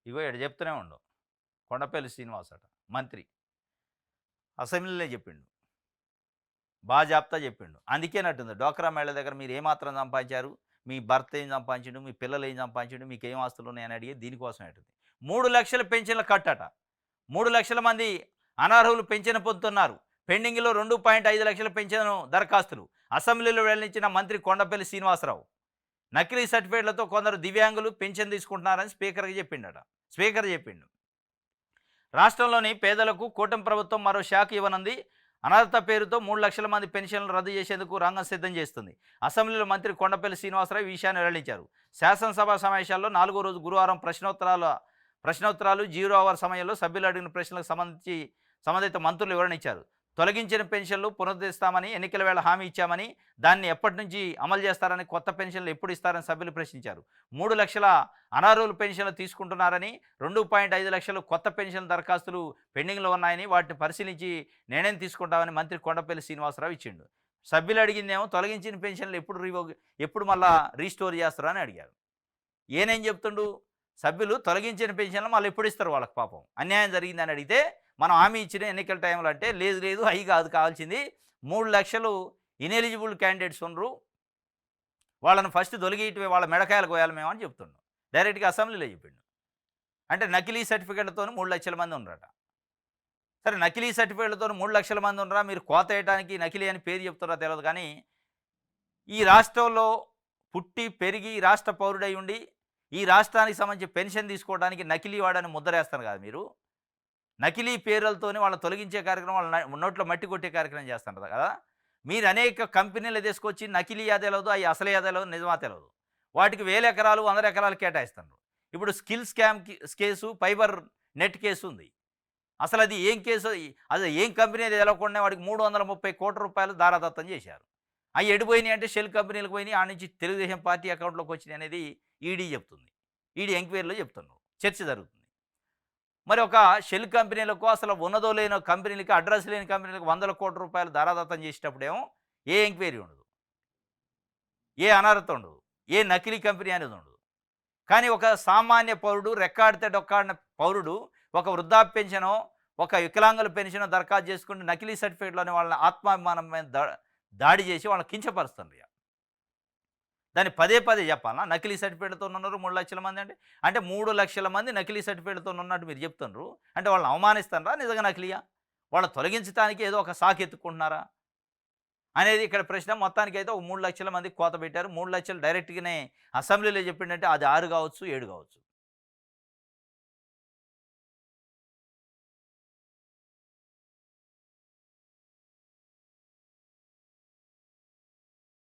ఇగో ఈడ చెప్తూనే ఉండు. కొండపల్లి శ్రీనివాస్ అట మంత్రి. అసెంబ్లీలో చెప్పిండు. బాజాప్తా చెప్పిండు. అందుకేనట్టుంది డోక్రా మహిళల దగ్గర మీరు ఏమాత్రం సంపాదించారు? మీ భర్త ఏం సంపాదించిండు? మీ పిల్లలు ఏం సంపాదించిండు? మీకేం ఆస్తులున్నాయని అడిగేది దీనికోసమే అటుంది. 3,00,000 పెన్షన్ల కట్టట. 3,00,000 మంది అనర్హులు పెన్షన్ పొందుతున్నారు. పెండింగ్‌లో 2.5 లక్షల పెన్షన్ దరఖాస్తులు. అసెంబ్లీలో వెల్లడించిన మంత్రి కొండపల్లి శ్రీనివాసరావు. నకిలీ సర్టిఫికేట్‌లతో కొందరు దివ్యాంగులు పెన్షన్ తీసుకుంటున్నారని స్పీకర్ చెప్పిండు. రాష్ట్రంలోని పేదలకు కూటమి ప్రభుత్వం మరో షాక్ ఇవ్వనుంది. అనర్హత పేరుతో 3,00,000 మంది పెన్షన్లు రద్దు చేసేందుకు రంగం సిద్ధం చేస్తుంది. అసెంబ్లీలో మంత్రి కొండపల్లి శ్రీనివాసరావు ఈ విషయాన్ని వెల్లడించారు. శాసనసభ సమావేశాల్లో 4వ రోజు గురువారం ప్రశ్నోత్తరాలు 0 అవర్ సమయంలో సభ్యులు అడిగిన ప్రశ్నలకు సంబంధిత మంత్రులు వివరణ ఇచ్చారు. తొలగించిన పెన్షన్లు పునరుద్ధరిస్తామని ఎన్నికల వేళ హామీ ఇచ్చామని, దాన్ని ఎప్పటి నుంచి అమలు చేస్తారని, కొత్త పెన్షన్లు ఎప్పుడు ఇస్తారని సభ్యులు ప్రశ్నించారు. 3,00,000 అనర్హులు పెన్షన్లు తీసుకుంటున్నారని, 2.5 లక్షలు కొత్త పెన్షన్ దరఖాస్తులు పెండింగ్లో ఉన్నాయని, వాటిని పరిశీలించి నిర్ణయం తీసుకుంటామని మంత్రి కొండపల్లి శ్రీనివాసరావు ఇచ్చిండు. సభ్యులు అడిగిందేమో తొలగించిన పెన్షన్లు ఎప్పుడు మళ్ళా రీస్టోర్ చేస్తారని అని అడిగారు. ఏనేం చెప్తుండు? సభ్యులు తొలగించిన పెన్షన్లు మళ్ళీ ఎప్పుడు ఇస్తారు వాళ్ళకి, పాపం అన్యాయం జరిగిందని అడిగితే, మనం హామీ ఇచ్చిన ఎన్నికల టైంలో అంటే లేదు అవి కాదు కావాల్సింది, 3,00,000 ఇనెలిజిబుల్ క్యాండిడేట్స్ ఉన్నారు, వాళ్ళని ఫస్ట్ తొలగియటమే, వాళ్ళ మెడకాయలు కోయాలి మేము అని చెప్తున్నాం. డైరెక్ట్గా అసెంబ్లీలో చెప్పిండు. అంటే నకిలీ సర్టిఫికేట్లతో 3,00,000 మంది ఉన్నారట. సరే, నకిలీ సర్టిఫికేట్లతో 3,00,000 మంది ఉన్నారా, మీరు కోత వేయడానికి నకిలీ అని పేరు చెప్తున్నారో తెలియదు, కానీ ఈ రాష్ట్రంలో పుట్టి పెరిగి రాష్ట్ర పౌరుడై ఉండి ఈ రాష్ట్రానికి సంబంధించి పెన్షన్ తీసుకోవడానికి నకిలీ వాడని ముద్రేస్తారు కదా మీరు. నకిలీ పేర్లతోని వాళ్ళని తొలగించే కార్యక్రమం, వాళ్ళ నోట్లో మట్టి కొట్టే కార్యక్రమం చేస్తుంటారు కదా. మీరు అనేక కంపెనీలు తీసుకొచ్చి నకిలీ తెలియదు, అవి అసలే తెలియదు, నిజమా తెలియదు, వాటికి 1,000 ఎకరాలు 100 ఎకరాలు కేటాయిస్తున్నారు. ఇప్పుడు skill scam case, fibre net case ఉంది. అసలు అది ఏం కేసు, అది ఏం కంపెనీ తెలవకుండా వాడికి 330 కోట్ల రూపాయలు దారాదత్తం చేశారు. అవి ఎడిపోయినాయి అంటే షెల్ కంపెనీలకు పోయినాయి, ఆ నుంచి తెలుగుదేశం పార్టీ అకౌంట్లోకి వచ్చినాయి అనేది ఈడీ చెప్తుంది. ఈడీ ఎంక్వైరీలో చెప్తున్నారు, చర్చ జరుగుతుంది. మరి ఒక షెల్ కంపెనీలకు, అసలు ఉన్నదో లేని కంపెనీలకి, అడ్రస్ లేని కంపెనీలకు 100 కోట్ల రూపాయలు దారాదత్తం చేసేటప్పుడేమో ఏ ఎంక్వైరీ ఉండదు, ఏ అనర్హత ఉండదు, ఏ నకిలీ కంపెనీ అనేది ఉండదు. కానీ ఒక సామాన్య పౌరుడు, రెక్కాడితే డొక్కాడిన పౌరుడు ఒక వృద్ధాప్య పెన్షనో, ఒక వికలాంగుల పెన్షనో దరఖాస్తు చేసుకుంటే నకిలీ సర్టిఫికేట్లోని వాళ్ళని ఆత్మాభిమానం మీద దాడి చేసి వాళ్ళని కించపరుస్తుంది. దాన్ని పదే చెప్పాలా? నకిలీ సర్టిఫికేట్లతో ఉన్నారు 3,00,000 మంది అంటే 3,00,000 మంది నకిలీ సర్టిఫికేట్లతో ఉన్నట్టు మీరు చెప్తున్నారు. అంటే వాళ్ళని అవమానిస్తారా, నిజంగా నకిలీయా, వాళ్ళని తొలగించడానికి ఏదో ఒక సాకు ఎత్తుకుంటున్నారా అనేది ఇక్కడ ప్రశ్న. మొత్తానికైతే ఒక 3,00,000 మందికి కోత పెట్టారు. 3,00,000 డైరెక్ట్గానే అసెంబ్లీలో చెప్పిండంటే అది 6 కావచ్చు, 7 కావచ్చు.